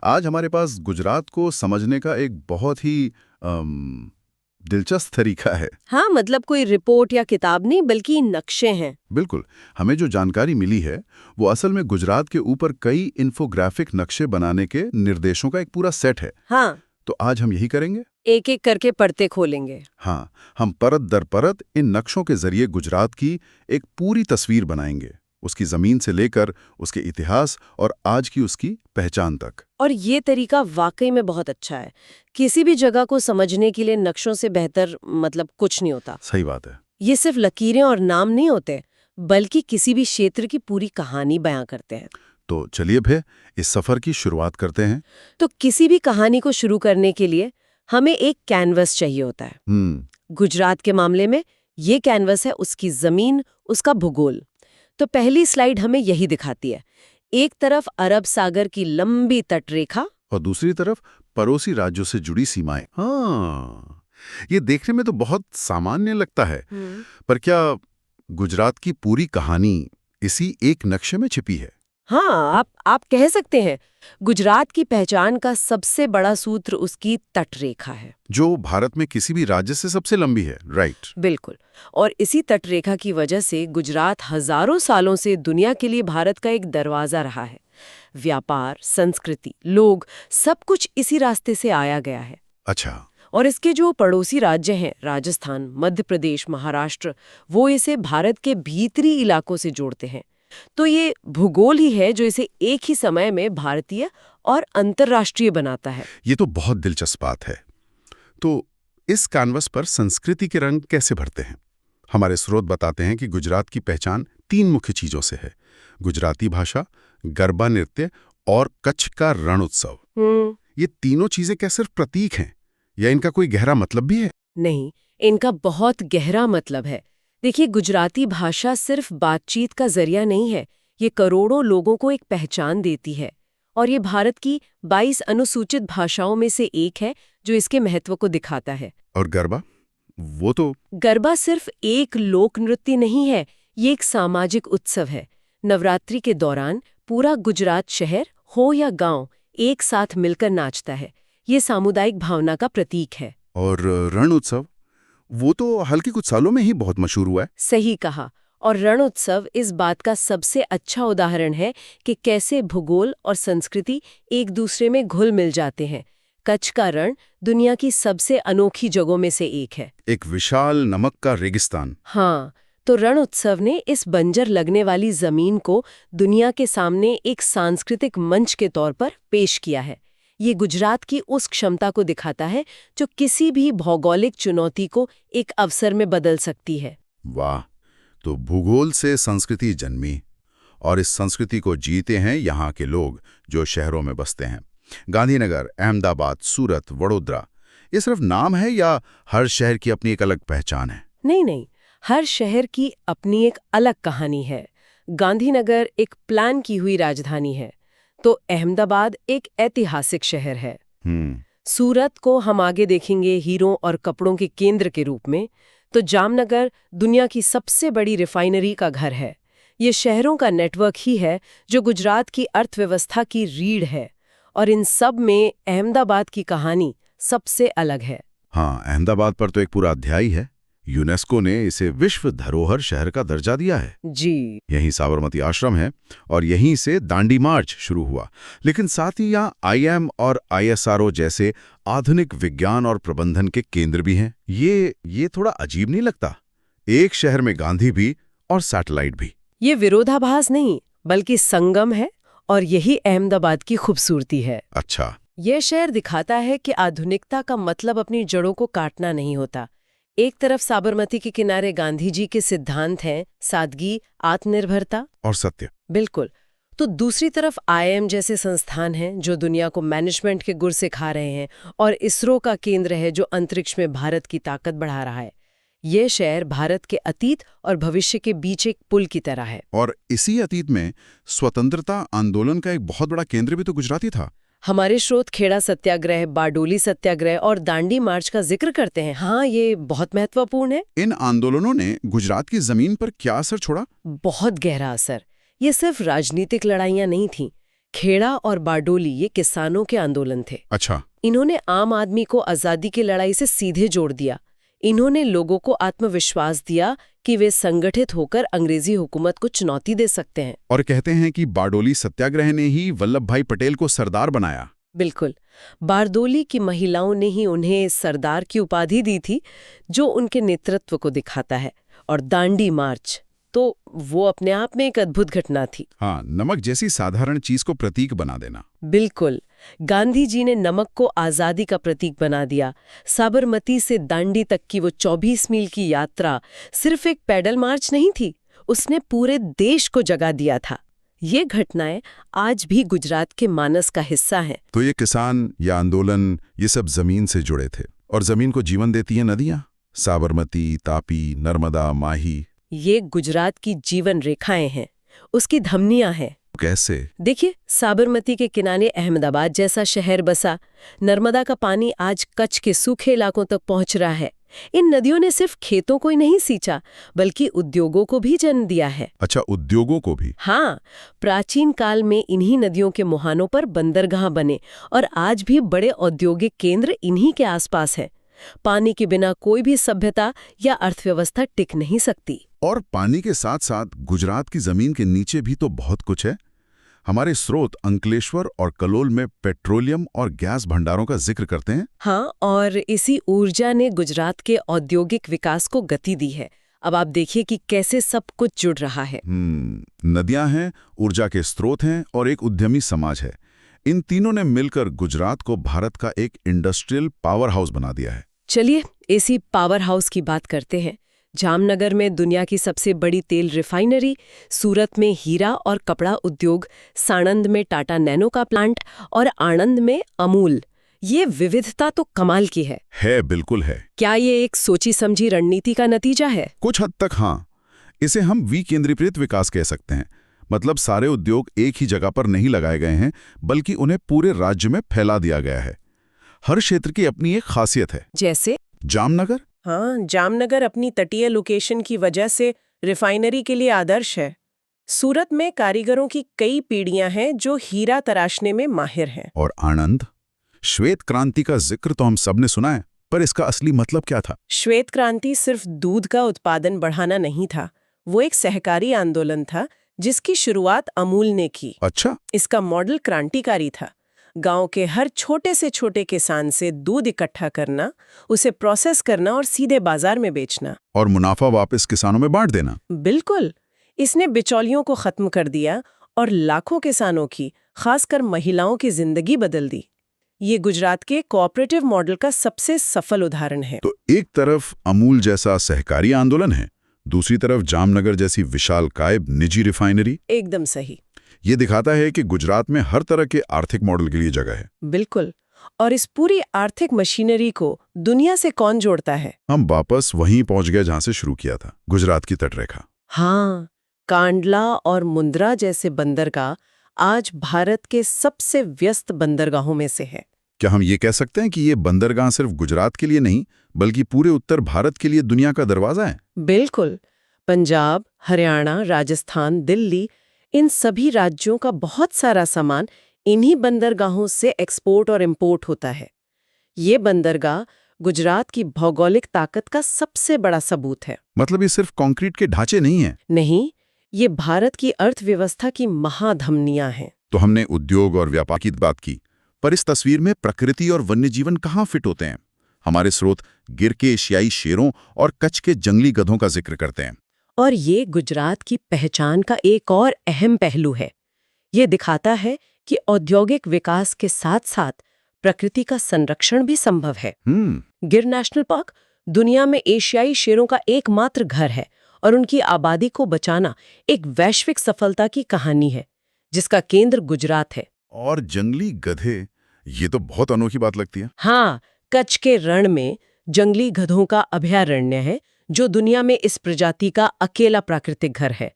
आज हमारे पास गुजरात को समझने का एक बहुत ही दिलचस्प तरीका है। हाँ, मतलब कोई रिपोर्ट या किताब नहीं बल्कि नक्शे हैं। बिल्कुल। हमें जो जानकारी मिली है वो असल में गुजरात के ऊपर कई इन्फोग्राफिक नक्शे बनाने के निर्देशों का एक पूरा सेट है। हाँ, तो आज हम यही करेंगे। एक एक करके पढ़ते खोलेंगे। हाँ, हम परत दर परत इन नक्शों के जरिए गुजरात की एक पूरी तस्वीर बनाएंगे, उसकी जमीन से लेकर उसके इतिहास और आज की उसकी पहचान तक। और ये तरीका वाकई में बहुत अच्छा है। किसी भी जगह को समझने के लिए नक्शों से बेहतर मतलब कुछ नहीं होता। सही बात है। ये सिर्फ लकीरें और नाम नहीं होते, बल्कि किसी भी क्षेत्र की पूरी कहानी बयां करते हैं। तो चलिए फिर इस सफर की शुरुआत करते हैं। तो किसी भी कहानी को शुरू करने के लिए हमें एक कैनवस चाहिए होता है। गुजरात के मामले में ये कैनवस है उसकी जमीन, उसका भूगोल। तो पहली स्लाइड हमें यही दिखाती है। एक तरफ अरब सागर की लंबी तटरेखा और दूसरी तरफ पड़ोसी राज्यों से जुड़ी सीमाएं। हाँ, ये देखने में तो बहुत सामान्य लगता है, पर क्या गुजरात की पूरी कहानी इसी एक नक्शे में छिपी है? हाँ, आप कह सकते हैं। गुजरात की पहचान का सबसे बड़ा सूत्र उसकी तटरेखा है, जो भारत में किसी भी राज्य से सबसे लंबी है, राइट? बिल्कुल। और इसी तटरेखा की वजह से गुजरात हजारों सालों से दुनिया के लिए भारत का एक दरवाजा रहा है। व्यापार, संस्कृति, लोग, सब कुछ इसी रास्ते से आया गया है। अच्छा। और इसके जो पड़ोसी राज्य हैं, राजस्थान, मध्य प्रदेश, महाराष्ट्र, वो इसे भारत के भीतरी इलाकों से जोड़ते हैं। तो ये भूगोल ही है जो इसे एक ही समय में भारतीय और अंतर्राष्ट्रीय बनाता है। ये तो बहुत दिलचस्प बात है। तो इस कैनवस पर संस्कृति के रंग कैसे भरते हैं? हमारे स्रोत बताते हैं कि गुजरात की पहचान 3 मुख्य चीजों से है: गुजराती भाषा, गरबा नृत्य और कच्छ का रण उत्सव। ये तीनों चीजें क्या सिर्फ प्रतीक हैं या इनका कोई गहरा मतलब भी है? नहीं, इनका बहुत गहरा मतलब है। देखिए, गुजराती भाषा सिर्फ बातचीत का जरिया नहीं है, ये करोड़ों लोगों को एक पहचान देती है। और ये भारत की 22 अनुसूचित भाषाओं में से एक है जो इसके महत्व को दिखाता है। और गरबा? वो तो गरबा सिर्फ एक लोक नृत्य नहीं है, ये एक सामाजिक उत्सव है। नवरात्रि के दौरान पूरा गुजरात, शहर हो या गांव, एक साथ मिलकर नाचता है। ये सामुदायिक भावना का प्रतीक है। और रण उत्सव, वो तो हाल के कुछ सालों में ही बहुत मशहूर हुआ है। सही कहा। और रण उत्सव इस बात का सबसे अच्छा उदाहरण है कि कैसे भूगोल और संस्कृति एक दूसरे में घुल मिल जाते हैं। कच्छ का रण दुनिया की सबसे अनोखी जगहों में से एक है। एक विशाल नमक का रेगिस्तान। हाँ, तो रण उत्सव ने इस बंजर लगने वाली जमीन को दुनिया के सामने एक सांस्कृतिक मंच के तौर पर पेश किया है। ये गुजरात की उस क्षमता को दिखाता है जो किसी भी भौगोलिक चुनौती को एक अवसर में बदल सकती है। वाह! तो भूगोल से संस्कृति जन्मी और इस संस्कृति को जीते हैं यहाँ के लोग जो शहरों में बसते हैं। गांधीनगर, अहमदाबाद, सूरत, वडोदरा, ये सिर्फ नाम है या हर शहर की अपनी एक अलग पहचान है? नहीं, हर शहर की अपनी एक अलग कहानी है। गांधीनगर एक प्लान की हुई राजधानी है, तो अहमदाबाद एक ऐतिहासिक शहर है। सूरत को हम आगे देखेंगे हीरों और कपड़ों के केंद्र के रूप में। तो जामनगर दुनिया की सबसे बड़ी रिफाइनरी का घर है। ये शहरों का नेटवर्क ही है जो गुजरात की अर्थव्यवस्था की रीढ़ है। और इन सब में अहमदाबाद की कहानी सबसे अलग है। हाँ, अहमदाबाद पर तो एक पूरा अध्याय है। यूनेस्को ने इसे विश्व धरोहर शहर का दर्जा दिया है। जी, यहीं साबरमती आश्रम है और यहीं से दांडी मार्च शुरू हुआ। लेकिन साथ ही यहाँ IIM और ISRO जैसे आधुनिक विज्ञान और प्रबंधन के केंद्र भी हैं। ये थोड़ा अजीब नहीं लगता? एक शहर में गांधी भी और सैटेलाइट भी। ये विरोधाभास नहीं बल्कि संगम है, और यही अहमदाबाद की खूबसूरती है। अच्छा। यह शहर दिखाता है कि आधुनिकता का मतलब अपनी जड़ों को काटना नहीं होता। एक तरफ साबरमती के किनारे गांधी जी के सिद्धांत हैं, सादगी, आत्मनिर्भरता और सत्य। बिल्कुल। तो दूसरी तरफ IIM जैसे संस्थान हैं जो दुनिया को मैनेजमेंट के गुर सिखा रहे हैं, और इसरो का केंद्र है जो अंतरिक्ष में भारत की ताकत बढ़ा रहा है। ये शहर भारत के अतीत और भविष्य के बीच एक पुल की तरह है। और इसी अतीत में स्वतंत्रता आंदोलन का एक बहुत बड़ा केंद्र भी तो गुजराती था। हमारे स्रोत खेड़ा सत्याग्रह, बारडोली सत्याग्रह और दांडी मार्च का जिक्र करते हैं। हाँ, ये बहुत महत्वपूर्ण है। इन आंदोलनों ने गुजरात की जमीन पर क्या असर छोड़ा? बहुत गहरा असर। ये सिर्फ राजनीतिक लड़ाइयां नहीं थीं। खेड़ा और बारडोली ये किसानों के आंदोलन थे। अच्छा। इन्होंने आम आदमी को आजादी की लड़ाई से सीधे जोड़ दिया। इन्होंने लोगों को आत्मविश्वास दिया कि वे संगठित होकर अंग्रेजी हुकूमत को चुनौती दे सकते हैं। और कहते हैं कि बारडोली सत्याग्रह ने ही वल्लभ भाई पटेल को सरदार बनाया। बिल्कुल। बारदोली की महिलाओं ने ही उन्हें सरदार की उपाधि दी थी, जो उनके नेतृत्व को दिखाता है। और दांडी मार्च तो वो अपने आप में एक अद्भुत घटना थी। हाँ, नमक जैसी साधारण चीज को प्रतीक बना देना। बिल्कुल। गांधी जी ने नमक को आजादी का प्रतीक बना दिया। साबरमती से दांडी तक की वो 24 मील की यात्रा सिर्फ एक पैदल मार्च नहीं थी, उसने पूरे देश को जगा दिया था। ये घटनाएं आज भी गुजरात के मानस का हिस्सा हैं। तो ये किसान या आंदोलन, ये सब जमीन से जुड़े थे, और जमीन को जीवन देती हैं नदियां, साबरमती, तापी, नर्मदा, माही। ये गुजरात की जीवन रेखाएं हैं, उसकी धमनियां हैं। कैसे? देखिए, साबरमती के किनारे अहमदाबाद जैसा शहर बसा। नर्मदा का पानी आज कच्छ के सूखे इलाकों तक पहुंच रहा है। इन नदियों ने सिर्फ खेतों को ही नहीं सींचा, बल्कि उद्योगों को भी जन्म दिया है। अच्छा, उद्योगों को भी? हाँ, प्राचीन काल में इन्हीं नदियों के मुहानों पर बंदरगाह बने, और आज भी बड़े औद्योगिक केंद्र इन्हीं के आसपास हैं। पानी के बिना कोई भी सभ्यता या अर्थव्यवस्था टिक नहीं सकती। और पानी के साथ साथ गुजरात की जमीन के नीचे भी तो बहुत कुछ है। हमारे स्रोत अंकलेश्वर और कलोल में पेट्रोलियम और गैस भंडारों का जिक्र करते हैं। हाँ, और इसी ऊर्जा ने गुजरात के औद्योगिक विकास को गति दी है। अब आप देखिए कि कैसे सब कुछ जुड़ रहा है। नदियां हैं, ऊर्जा के स्रोत हैं, और एक उद्यमी समाज है। इन तीनों ने मिलकर गुजरात को भारत का एक इंडस्ट्रियल पावर हाउस बना दिया है। चलिए इसी पावर हाउस की बात करते हैं। जामनगर में दुनिया की सबसे बड़ी तेल रिफाइनरी, सूरत में हीरा और कपड़ा उद्योग, साणंद में टाटा नैनो का प्लांट और आणंद में अमूल। ये विविधता तो कमाल की है। बिल्कुल है। क्या ये एक सोची समझी रणनीति का नतीजा है? कुछ हद तक हाँ। इसे हम विकेंद्रीकृत विकास कह सकते हैं। मतलब सारे उद्योग एक ही जगह पर नहीं लगाए गए हैं, बल्कि उन्हें पूरे राज्य में फैला दिया गया है। हर क्षेत्र की अपनी एक खासियत है। जैसे जामनगर? हाँ, जामनगर अपनी तटीय लोकेशन की वजह से रिफाइनरी के लिए आदर्श है। सूरत में कारीगरों की कई पीढ़ियां हैं जो हीरा तराशने में माहिर हैं। और आणंद? श्वेत क्रांति का जिक्र तो हम सब ने सुना है, पर इसका असली मतलब क्या था? श्वेत क्रांति सिर्फ दूध का उत्पादन बढ़ाना नहीं था, वो एक सहकारी आंदोलन था जिसकी शुरुआत अमूल ने की। अच्छा। इसका मॉडल क्रांतिकारी था। गांव के हर छोटे से छोटे किसान से दूध इकट्ठा करना, उसे प्रोसेस करना और सीधे बाजार में बेचना। और मुनाफा वापस किसानों में बांट देना। बिल्कुल। इसने बिचौलियों को खत्म कर दिया और लाखों किसानों की, खासकर महिलाओं की जिंदगी बदल दी। ये गुजरात के कोऑपरेटिव मॉडल का सबसे सफल उदाहरण है। तो एक तरफ अमूल जैसा सहकारी आंदोलन है, दूसरी तरफ जामनगर जैसी विशालकाय निजी रिफाइनरी। एकदम सही। ये दिखाता है कि गुजरात में हर तरह के आर्थिक मॉडल के लिए जगह है। बिल्कुल। और इस पूरी आर्थिक मशीनरी को दुनिया से कौन जोड़ता है? हम वापस वहीं पहुंच गए जहां से शुरू किया था, गुजरात की तटरेखा। हाँ, कांडला और मुंद्रा जैसे बंदरगाह आज भारत के सबसे व्यस्त बंदरगाहों में से है। क्या हम ये कह सकते हैं कि ये बंदरगाह सिर्फ गुजरात के लिए नहीं, बल्कि पूरे उत्तर भारत के लिए दुनिया का दरवाजा है? बिल्कुल। पंजाब, हरियाणा, राजस्थान, दिल्ली, इन सभी राज्यों का बहुत सारा सामान इन्हीं बंदरगाहों से एक्सपोर्ट और इंपोर्ट होता है। ये बंदरगाह गुजरात की भौगोलिक ताकत का सबसे बड़ा सबूत है। मतलब ये सिर्फ कंक्रीट के ढांचे नहीं हैं? नहीं, ये भारत की अर्थव्यवस्था की महाधमनियां हैं। तो हमने उद्योग और व्यापार की बात की, पर इस तस्वीर में प्रकृति और वन्य जीवन कहाँ फिट होते हैं? हमारे स्रोत गिर के एशियाई शेरों और कच्छ के जंगली गधों का जिक्र करते हैं। और ये गुजरात की पहचान का एक और अहम पहलू है। ये दिखाता है कि औद्योगिक विकास के साथ साथ प्रकृति का संरक्षण भी संभव है। गिर नेशनल पार्क दुनिया में एशियाई शेरों का एकमात्र घर है, और उनकी आबादी को बचाना एक वैश्विक सफलता की कहानी है, जिसका केंद्र गुजरात है। और जंगली गधे, ये तो बहुत अनोखी बात लगती है। हाँ, कच्छ के रण में जंगली गधों का अभयारण्य है, जो दुनिया में इस प्रजाति का अकेला प्राकृतिक घर है।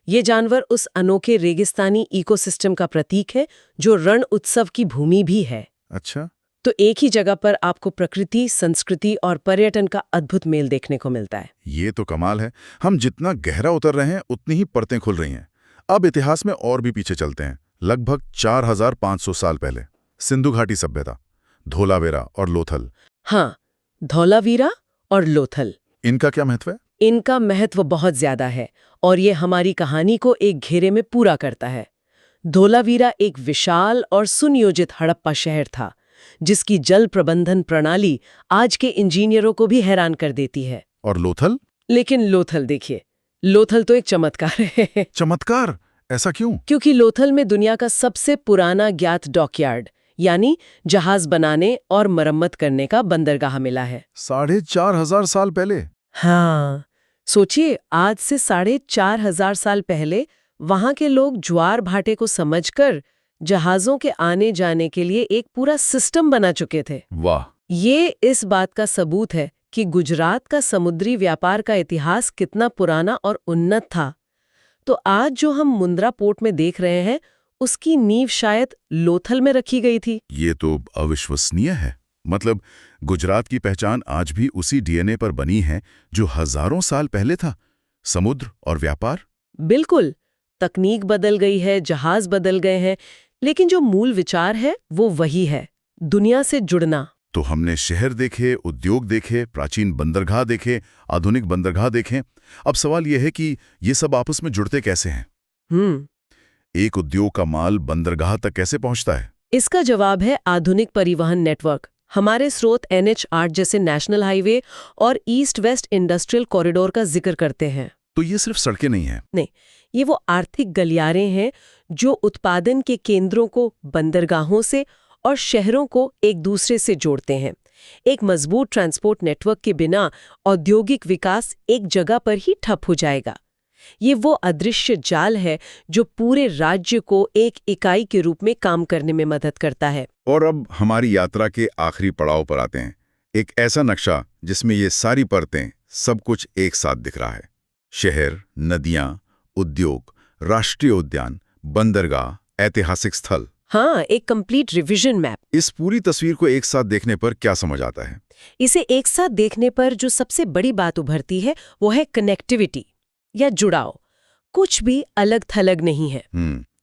ये जानवर उस अनोखे रेगिस्तानी इकोसिस्टम का प्रतीक है, जो रण उत्सव की भूमि भी है। अच्छा। तो एक ही जगह पर आपको प्रकृति, संस्कृति और पर्यटन का अद्भुत मेल देखने को मिलता है। ये तो कमाल है। हम जितना गहरा उतर रहे हैं, उतनी ही परतें खुल रही हैं। अब इतिहास में और भी पीछे चलते हैं, लगभग 4500 साल पहले सिंधु घाटी सभ्यता, धोलावीरा और लोथल। हाँ, धौलावीरा और लोथल। इनका क्या महत्व है? इनका महत्व बहुत ज्यादा है और ये हमारी कहानी को एक घेरे में पूरा करता है। धोलावीरा एक विशाल और सुनियोजित हड़प्पा शहर था, जिसकी जल प्रबंधन प्रणाली आज के इंजीनियरों को भी हैरान कर देती है। और लोथल? लेकिन लोथल देखिए, लोथल तो एक चमत्कार है। चमत्कार? ऐसा क्यों? क्योंकि लोथल में दुनिया का सबसे पुराना ज्ञात डॉकयार्ड, यानी जहाज बनाने और मरम्मत करने का बंदरगाह मिला है। 4500 साल पहले? हाँ, सोचिए, आज से 4500 साल पहले वहां के लोग ज्वार भाटे को समझकर जहाजों के आने जाने के लिए एक पूरा सिस्टम बना चुके थे। वाह! ये इस बात का सबूत है कि गुजरात का समुद्री व्यापार का इतिहास कितना पुराना और उन्नत था। तो आज जो हम मुंद्रा पोर्ट में देख रहे हैं, उसकी नींव शायद लोथल में रखी गई थी। ये तो अविश्वसनीय है। मतलब गुजरात की पहचान आज भी उसी डीएनए पर बनी है जो हजारों साल पहले था, समुद्र और व्यापार। बिल्कुल, तकनीक बदल गई है, जहाज बदल गए हैं, लेकिन जो मूल विचार है वो वही है, दुनिया से जुड़ना। तो हमने शहर देखे, उद्योग देखे, प्राचीन बंदरगाह देखे, आधुनिक बंदरगाह देखे। अब सवाल यह है कि ये सब आपस में जुड़ते कैसे हैं? एक उद्योग का माल बंदरगाह तक कैसे पहुंचता है? इसका जवाब है आधुनिक परिवहन नेटवर्क। हमारे स्रोत NH8 जैसे नेशनल हाईवे और ईस्ट वेस्ट इंडस्ट्रियल कॉरिडोर का जिक्र करते हैं। तो ये सिर्फ सड़कें नहीं हैं? नहीं, ये वो आर्थिक गलियारे हैं जो उत्पादन के केंद्रों को बंदरगाहों से और शहरों को एक दूसरे से जोड़ते हैं। एक मजबूत ट्रांसपोर्ट नेटवर्क के बिना औद्योगिक विकास एक जगह पर ही ठप हो जाएगा। ये वो अदृश्य जाल है जो पूरे राज्य को एक इकाई के रूप में काम करने में मदद करता है। और अब हमारी यात्रा के आखिरी पड़ाव पर आते हैं। एक ऐसा नक्शा जिसमें ये सारी परतें, सब कुछ एक साथ दिख रहा है। शहर, नदियां, उद्योग, राष्ट्रीय उद्यान, बंदरगाह, ऐतिहासिक स्थल। हाँ, एक कंप्लीट रिवीजन मैप। इस पूरी तस्वीर को एक साथ देखने पर क्या समझ आता है? इसे एक साथ देखने पर जो सबसे बड़ी बात उभरती है वो है कनेक्टिविटी या जुड़ाव। कुछ भी अलग थलग नहीं है।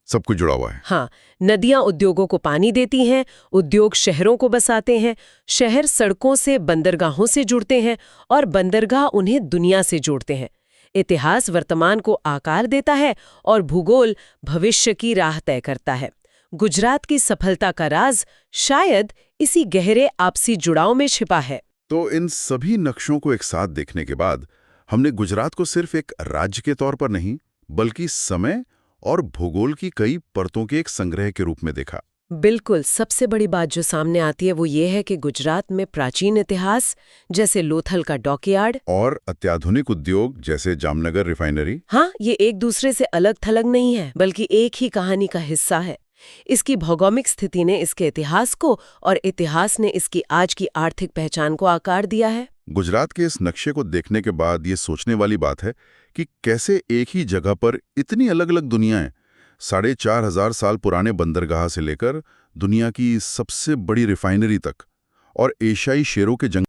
सब कुछ जुड़ा हुआ है। हाँ, नदियां उद्योगों को पानी देती हैं, उद्योग शहरों को बसाते हैं, शहर सड़कों से बंदरगाहों से जुड़ते हैं और बंदरगाह उन्हें दुनिया से जोड़ते हैं। इतिहास वर्तमान को आकार देता है और भूगोल भविष्य की राह तय करता है। गुजरात की सफलता का राज शायद इसी गहरे आपसी जुड़ाव में छिपा है। तो इन सभी नक्शों को एक साथ देखने के बाद हमने गुजरात को सिर्फ एक राज्य के तौर पर नहीं, बल्कि समय और भूगोल की कई परतों के एक संग्रह के रूप में देखा। बिल्कुल, सबसे बड़ी बात जो सामने आती है वो ये है कि गुजरात में प्राचीन इतिहास जैसे लोथल का डॉकयार्ड और अत्याधुनिक उद्योग जैसे जामनगर रिफाइनरी, हाँ, ये एक दूसरे से अलग थलग नहीं है, बल्कि एक ही कहानी का हिस्सा है। इसकी भौगोलिक स्थिति ने इसके इतिहास को और इतिहास ने इसकी आज की आर्थिक पहचान को आकार दिया है। गुजरात के इस नक्शे को देखने के बाद ये सोचने वाली बात है कि कैसे एक ही जगह पर इतनी अलग अलग दुनियाएं, 4500 साल पुराने बंदरगाह से लेकर दुनिया की सबसे बड़ी रिफाइनरी तक और एशियाई शेरों के जंगल